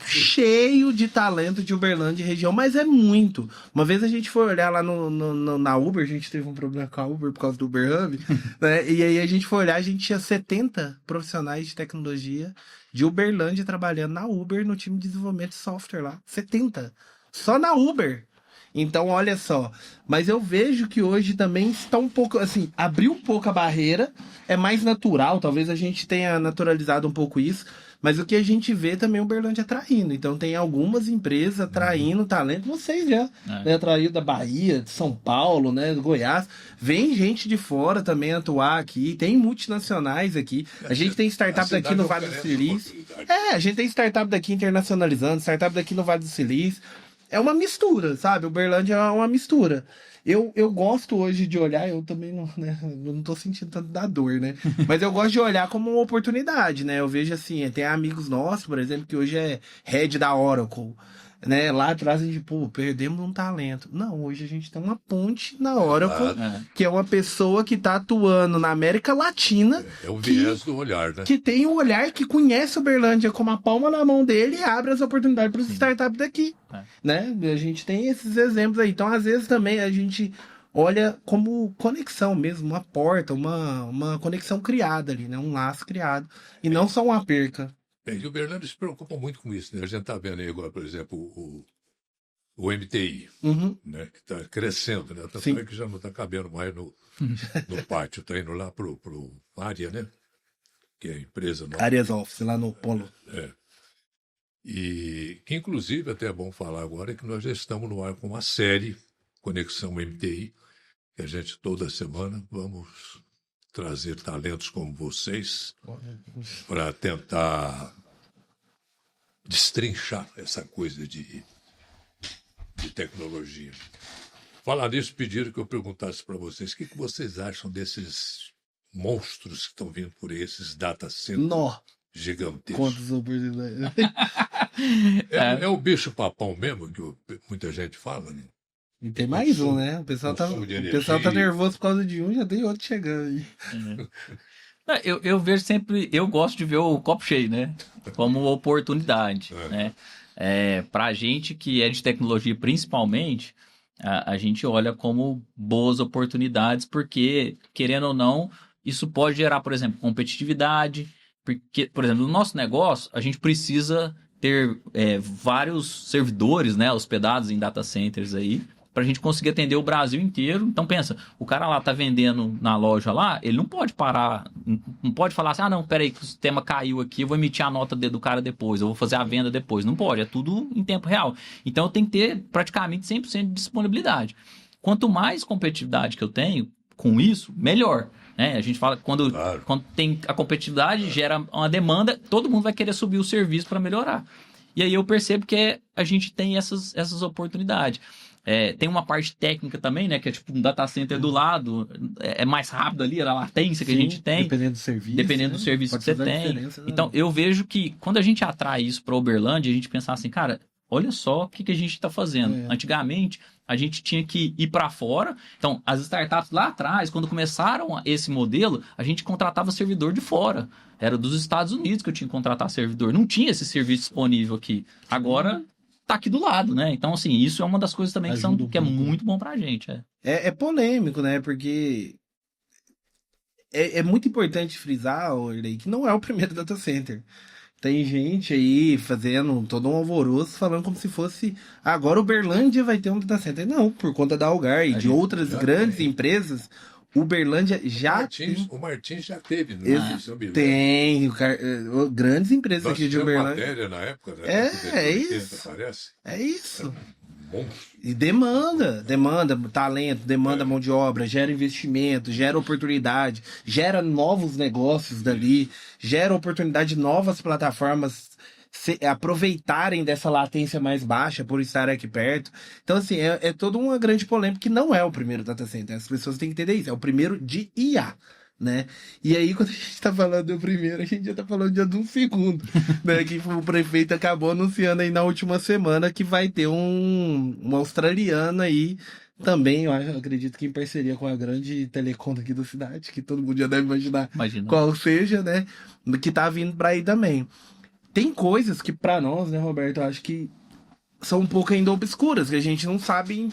cheio de talento de Uberlândia e região, mas é muito. Uma vez a gente foi olhar lá na Uber, a gente teve um problema com a Uber por causa do Uber Hub, né? E aí a gente foi olhar, a gente tinha 70 profissionais de tecnologia de Uberlândia trabalhando na Uber no time de desenvolvimento de software lá. 70. Só na Uber. Então, olha só. Mas eu vejo que hoje também está um pouco, assim, abriu um pouco a barreira, é mais natural, talvez a gente tenha naturalizado um pouco isso, mas o que a gente vê também é o Uberlândia atraindo. Então, tem algumas empresas atraindo talento, vocês já, né, atraindo da Bahia, de São Paulo, né, do Goiás. Vem gente de fora também atuar aqui, tem multinacionais aqui. A gente tem startup daqui no Vale do Silício. A gente tem startup daqui internacionalizando, startup daqui no Vale do Silício. É uma mistura, sabe? Uberlândia é uma mistura. Eu gosto hoje de olhar, eu também não, né, eu não tô sentindo tanto da dor, né? Mas eu gosto de olhar como uma oportunidade, né? Eu vejo assim, tem amigos nossos, por exemplo, que hoje é head da Oracle, né? Lá atrás a gente, perdemos um talento. Não, hoje a gente tem uma ponte na Oracle, que é uma pessoa que tá atuando na América Latina. É o viés do olhar, né? Que tem um olhar que conhece Uberlândia como a palma na mão dele e abre as oportunidades para os startups daqui. Né? A gente tem esses exemplos aí. Então, às vezes, também a gente olha como conexão mesmo, uma porta, uma conexão criada ali, né? Um laço criado. E não só uma perca. E o Uberlândia se preocupa muito com isso, né? A gente está vendo aí agora, por exemplo, o MTI, né? Que está crescendo, né? Tanto é que já não está cabendo mais no pátio, está indo lá para o Área, né? Que é a empresa nova. Áreas Office, lá no Polo. E que, inclusive, até é bom falar agora, que nós já estamos no ar com uma série, Conexão MTI, que a gente toda semana vamos trazer talentos como vocês para tentar destrinchar essa coisa de tecnologia. Falar nisso, pediram que eu perguntasse para vocês o que vocês acham desses monstros que estão vindo por aí, esses data centers gigantescos. Quantas oportunidades. É o bicho papão mesmo, que muita gente fala, né? E tem mais né? O pessoal tá nervoso por causa de um, já tem outro chegando aí. Eu vejo sempre, eu gosto de ver o copo cheio, né? Como oportunidade, né? Pra gente que é de tecnologia principalmente, a gente olha como boas oportunidades, porque, querendo ou não, isso pode gerar, por exemplo, competitividade, porque, por exemplo, no nosso negócio, a gente precisa ter vários servidores, né, hospedados em data centers aí, para a gente conseguir atender o Brasil inteiro. Então pensa, o cara lá tá vendendo na loja lá, ele não pode parar, não pode falar assim, não, peraí que o sistema caiu aqui, eu vou emitir a nota do cara depois, eu vou fazer a venda depois. Não pode, é tudo em tempo real. Então eu tenho que ter praticamente 100% de disponibilidade. Quanto mais competitividade que eu tenho com isso, melhor. Né? A gente fala que quando tem a competitividade, gera uma demanda, todo mundo vai querer subir o serviço para melhorar. E aí eu percebo que a gente tem essas oportunidades. Tem uma parte técnica também, né? Que é tipo um data center do lado, é mais rápido ali, a latência que a gente tem. Dependendo do serviço. Dependendo do serviço que você tem. Então, eu vejo que quando a gente atrai isso para Uberlândia, a gente pensa assim, cara, olha só o que a gente está fazendo. Antigamente, a gente tinha que ir para fora. Então, as startups lá atrás, quando começaram esse modelo, a gente contratava servidor de fora. Era dos Estados Unidos que eu tinha que contratar servidor. Não tinha esse serviço disponível aqui. Agora tá aqui do lado, né? Então, assim, isso é uma das coisas também que é muito bom pra gente. É polêmico, né? Porque é muito importante frisar, Orley, que não é o primeiro data center. Tem gente aí fazendo todo um alvoroço, falando como se fosse agora Uberlândia vai ter um data center. Não, por conta da Algar e de outras grandes empresas, Uberlândia já tem. O Martins já teve, no Tem grandes empresas Nós aqui de tínhamos Uberlândia. matéria na época, né? É isso. Parece. É isso. Monstro. E demanda talento, demanda mão de obra, gera investimento, gera oportunidade, gera novos negócios dali, gera oportunidade de novas plataformas aproveitarem dessa latência mais baixa por estar aqui perto. Então, assim, é toda uma grande polêmica que não é o primeiro data center. As pessoas têm que entender isso. É o primeiro de IA. Né? E aí, quando a gente tá falando do primeiro, a gente já tá falando de um segundo, né? Que o prefeito acabou anunciando aí na última semana que vai ter uma australiana aí também, eu acredito que em parceria com a grande telecom aqui da cidade, que todo mundo já deve imaginar qual seja, né? Que tá vindo pra aí também. Tem coisas que pra nós, né, Roberto, eu acho que são um pouco ainda obscuras, que a gente não sabe.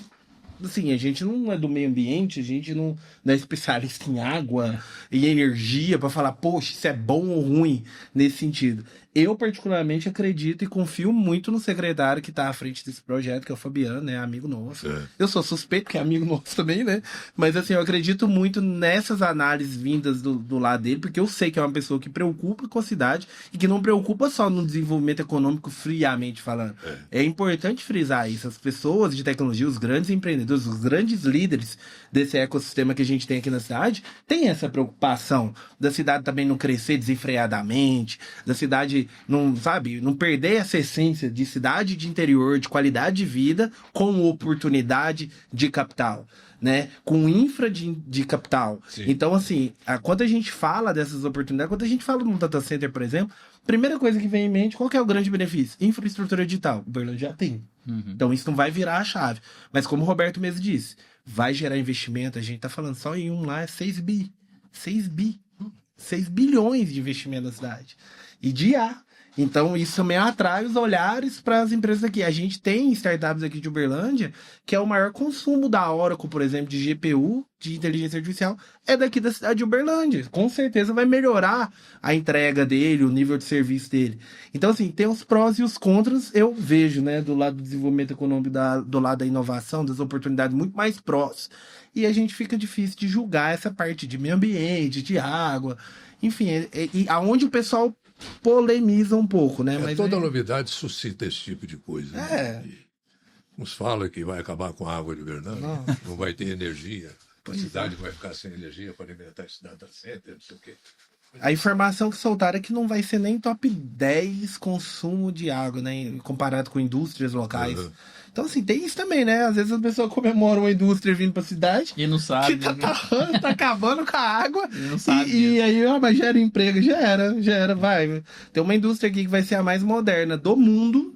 Assim, a gente não é do meio ambiente, a gente não é especialista em água e energia para falar, poxa, isso é bom ou ruim nesse sentido. Eu, particularmente, acredito e confio muito no secretário que está à frente desse projeto, que é o Fabiano, né? Amigo nosso. Eu sou suspeito, que é amigo nosso também, né? Mas, assim, eu acredito muito nessas análises vindas do lado dele, porque eu sei que é uma pessoa que preocupa com a cidade e que não preocupa só no desenvolvimento econômico friamente falando. É importante frisar isso. As pessoas de tecnologia, os grandes empreendedores, os grandes líderes desse ecossistema que a gente tem aqui na cidade, tem essa preocupação da cidade também não crescer desenfreadamente, da cidade não perder essa essência de cidade de interior, de qualidade de vida, com oportunidade de capital, né? Com infra de capital. Sim. Então, assim, quando a gente fala dessas oportunidades, quando a gente fala de um data center, por exemplo, primeira coisa que vem em mente, qual que é o grande benefício? Infraestrutura digital. O Uberlândia já tem. Então, isso não vai virar a chave. Mas, como o Roberto mesmo disse, vai gerar investimento. A gente tá falando só em um lá, é 6 bi. 6 bilhões de investimento na cidade. E de IA. Então, isso também atrai os olhares para as empresas aqui. A gente tem startups aqui de Uberlândia, que é o maior consumo da Oracle, por exemplo, de GPU, de inteligência artificial, é daqui da cidade de Uberlândia. Com certeza vai melhorar a entrega dele, o nível de serviço dele. Então, assim, tem os prós e os contras, eu vejo, né, do lado do desenvolvimento econômico, do lado da inovação, das oportunidades muito mais prós. E a gente fica difícil de julgar essa parte de meio ambiente, de água, enfim, e aonde o pessoal polemiza um pouco, né? Mas toda novidade suscita esse tipo de coisa. Né? Uns falam que vai acabar com a água de Uberlândia, não vai ter energia, a cidade vai ficar sem energia para alimentar esse data center, não sei o quê. A informação que soltaram é que não vai ser nem top 10 consumo de água, né? Comparado com indústrias locais. Então, assim, tem isso também, né? Às vezes a pessoa comemora uma indústria vindo pra cidade e não sabe. Que tá acabando com a água. E não sabe. E aí, mas gera emprego, já era, vai. Tem uma indústria aqui que vai ser a mais moderna do mundo,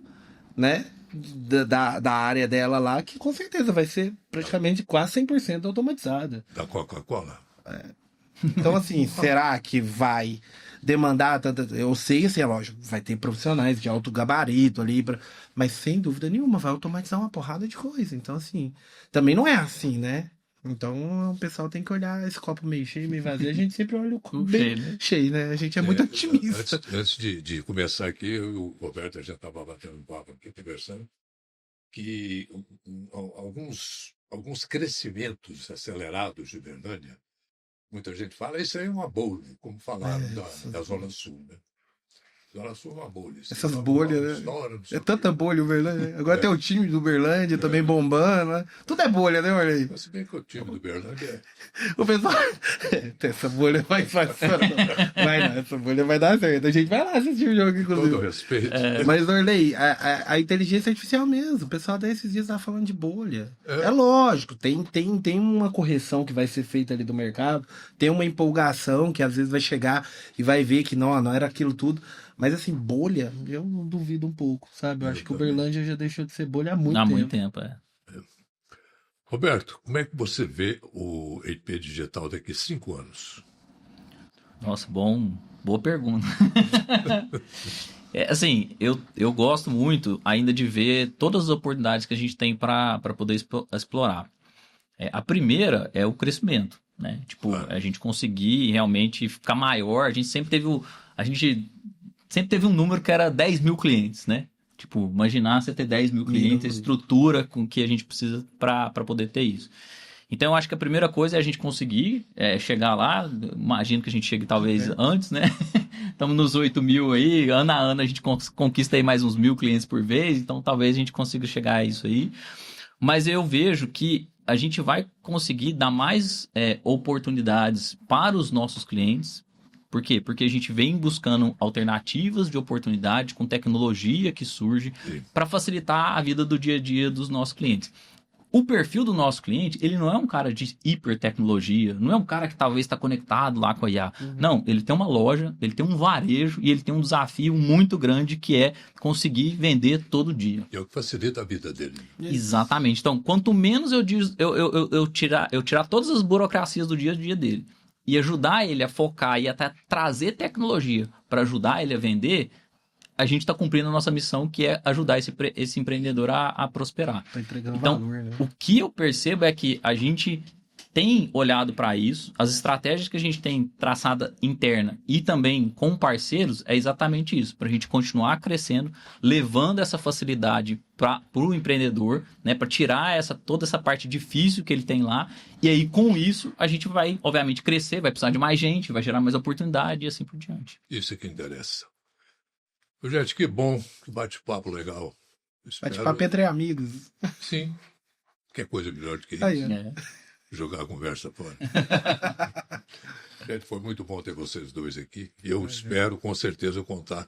né? Da área dela lá, que com certeza vai ser praticamente quase 100% automatizada. Da Coca-Cola? Então, assim, será que vai demandar tanta... Eu sei, assim, é lógico, vai ter profissionais de alto gabarito ali, mas sem dúvida nenhuma vai automatizar uma porrada de coisa. Então, assim, também não é assim, né? Então, o pessoal tem que olhar esse copo meio cheio, meio vazio. A gente sempre olha o copo bem cheio, né? A gente é muito otimista. Antes de começar aqui, eu e o Roberto já estava batendo um papo aqui, conversando, que alguns crescimentos acelerados de Uberlândia, muita gente fala, isso aí é uma bolha, como falaram da Zona Sul, né? Zona Sul é uma bolha. Essas bolhas, né? É tanta bolha, Uberlândia. Agora tem o time do Uberlândia também bombando, né? Tudo é bolha, né, Orley? Se bem que o time do Uberlândia O pessoal... essa bolha vai não, essa bolha vai dar certo. A gente vai lá assistir o jogo, inclusive. Todo respeito. Mas, Orley, a inteligência artificial mesmo. O pessoal até esses dias estava falando de bolha. É lógico, tem uma correção que vai ser feita ali do mercado, tem uma empolgação que às vezes vai chegar e vai ver que não era aquilo tudo. Mas assim, bolha, eu duvido um pouco, sabe? Eu acho que o Uberlândia já deixou de ser bolha há muito tempo. Há muito tempo, Roberto, como é que você vê o IP Digital daqui a 5 anos? Nossa, boa pergunta. Assim, eu gosto muito ainda de ver todas as oportunidades que a gente tem para poder explorar. A primeira é o crescimento. né? Tipo, a gente conseguir realmente ficar maior, a gente sempre teve um número que era 10 mil clientes, né? Tipo, imaginar você ter 10 mil clientes, a estrutura com que a gente precisa para poder ter isso. Então, eu acho que a primeira coisa é a gente conseguir chegar lá. Imagino que a gente chegue talvez antes, né? Estamos nos 8 mil aí. Ano a ano a gente conquista aí mais uns 1.000 clientes por vez. Então, talvez a gente consiga chegar a isso aí. Mas eu vejo que a gente vai conseguir dar mais oportunidades para os nossos clientes. Por quê? Porque a gente vem buscando alternativas de oportunidade com tecnologia que surge para facilitar a vida do dia a dia dos nossos clientes. O perfil do nosso cliente, ele não é um cara de hipertecnologia, não é um cara que talvez está conectado lá com a IA. Não, ele tem uma loja, ele tem um varejo e ele tem um desafio muito grande que é conseguir vender todo dia. É o que facilita a vida dele. Exatamente. Então, quanto menos eu tirar todas as burocracias do dia a dia dele e ajudar ele a focar e até trazer tecnologia para ajudar ele a vender, a gente está cumprindo a nossa missão, que é ajudar esse empreendedor a prosperar. Tá entregando então, valor, né? O que eu percebo é que a gente tem olhado para isso, as estratégias que a gente tem traçada interna e também com parceiros é exatamente isso, para a gente continuar crescendo, levando essa facilidade para o empreendedor, né, para tirar toda essa parte difícil que ele tem lá, e aí com isso a gente vai, obviamente, crescer, vai precisar de mais gente, vai gerar mais oportunidade e assim por diante. Isso é que interessa. Gente, que bom, que bate-papo legal. Bate-papo entre amigos. Sim. Que coisa melhor do que isso. Aí, Jogar a conversa fora. Gente, foi muito bom ter vocês dois aqui. E eu espero, com certeza, contar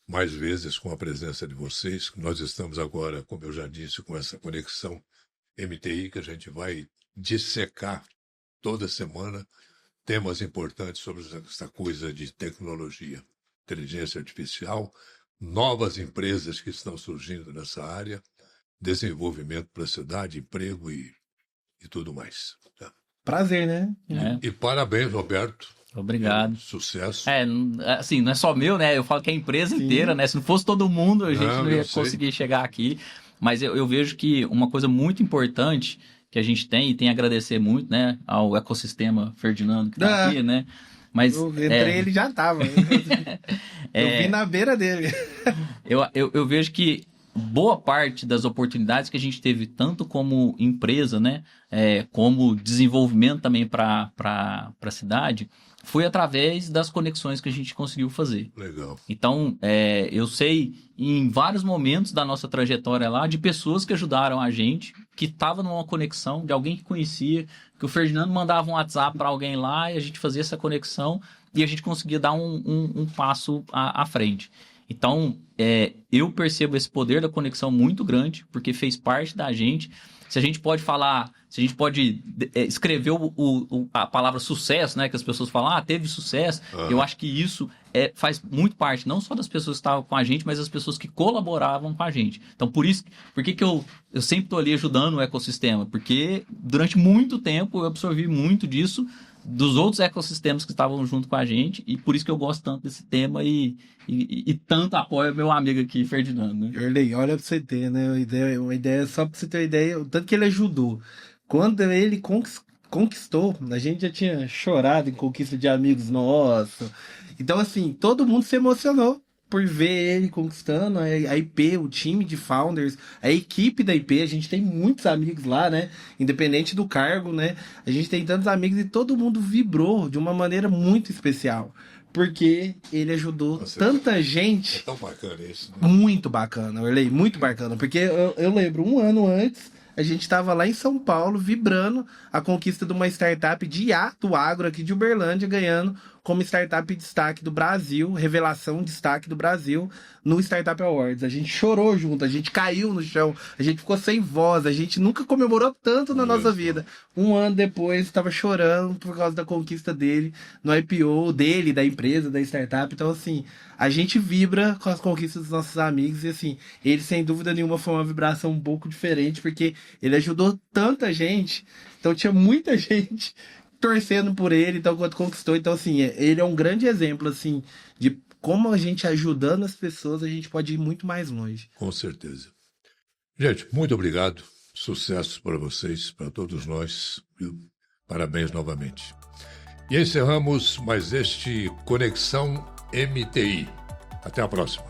mais vezes com a presença de vocês. Nós estamos agora, como eu já disse, com essa conexão MTI, que a gente vai dissecar toda semana temas importantes sobre essa coisa de tecnologia, inteligência artificial, novas empresas que estão surgindo nessa área, desenvolvimento para a cidade, emprego e tudo mais. Tá? Prazer, né? E parabéns, Roberto. Obrigado. Sucesso. Assim, não é só meu, né? Eu falo que é a empresa inteira, né? Se não fosse todo mundo, a gente não ia conseguir chegar aqui. Mas eu vejo que uma coisa muito importante que a gente tem, e tem a agradecer muito, né, ao ecossistema Ferdinando que está aqui, né? Mas, ele já estava. Eu vim na beira dele. Eu vejo que boa parte das oportunidades que a gente teve, tanto como empresa, né, como desenvolvimento também para a cidade, foi através das conexões que a gente conseguiu fazer. Legal. Então, eu sei em vários momentos da nossa trajetória lá de pessoas que ajudaram a gente, que estavam numa conexão de alguém que conhecia, que o Ferdinando mandava um WhatsApp para alguém lá e a gente fazia essa conexão e a gente conseguia dar um passo à frente. Então, eu percebo esse poder da conexão muito grande, porque fez parte da gente. Se a gente pode falar, se a gente pode escrever a palavra sucesso, né? Que as pessoas falam, teve sucesso. Eu acho que isso faz muito parte, não só das pessoas que estavam com a gente, mas das pessoas que colaboravam com a gente. Então, por que eu sempre estou ali ajudando o ecossistema? Porque durante muito tempo eu absorvi muito disso dos outros ecossistemas que estavam junto com a gente, e por isso que eu gosto tanto desse tema e tanto apoio meu amigo aqui, Ferdinando. Né? Orley, olha pra você ter, né? Uma ideia, só pra você ter uma ideia, o tanto que ele ajudou. Quando ele conquistou, a gente já tinha chorado em conquista de amigos nossos. Então, assim, todo mundo se emocionou por ver ele conquistando a IP, o time de founders, a equipe da IP. A gente tem muitos amigos lá, né? Independente do cargo, né? A gente tem tantos amigos e todo mundo vibrou de uma maneira muito especial. Porque ele ajudou tanta gente. É tão bacana isso. Né? Muito bacana, Orley, muito bacana. Porque eu lembro, um ano antes, a gente estava lá em São Paulo, vibrando a conquista de uma startup de IA do agro aqui de Uberlândia, ganhando como startup destaque do Brasil, revelação destaque do Brasil no Startup Awards. A gente chorou junto, a gente caiu no chão, a gente ficou sem voz, a gente nunca comemorou tanto na nossa vida. Um ano depois, estava chorando por causa da conquista dele no IPO, dele, da empresa, da startup. Então, assim, a gente vibra com as conquistas dos nossos amigos e, assim, ele, sem dúvida nenhuma, foi uma vibração um pouco diferente, porque ele ajudou tanta gente, então tinha muita gente torcendo por ele, então, quando conquistou. Então, assim, ele é um grande exemplo, assim, de como a gente ajudando as pessoas, a gente pode ir muito mais longe. Com certeza. Gente, muito obrigado. Sucesso para vocês, para todos nós. Parabéns novamente. E encerramos mais este Conexão MTI. Até a próxima.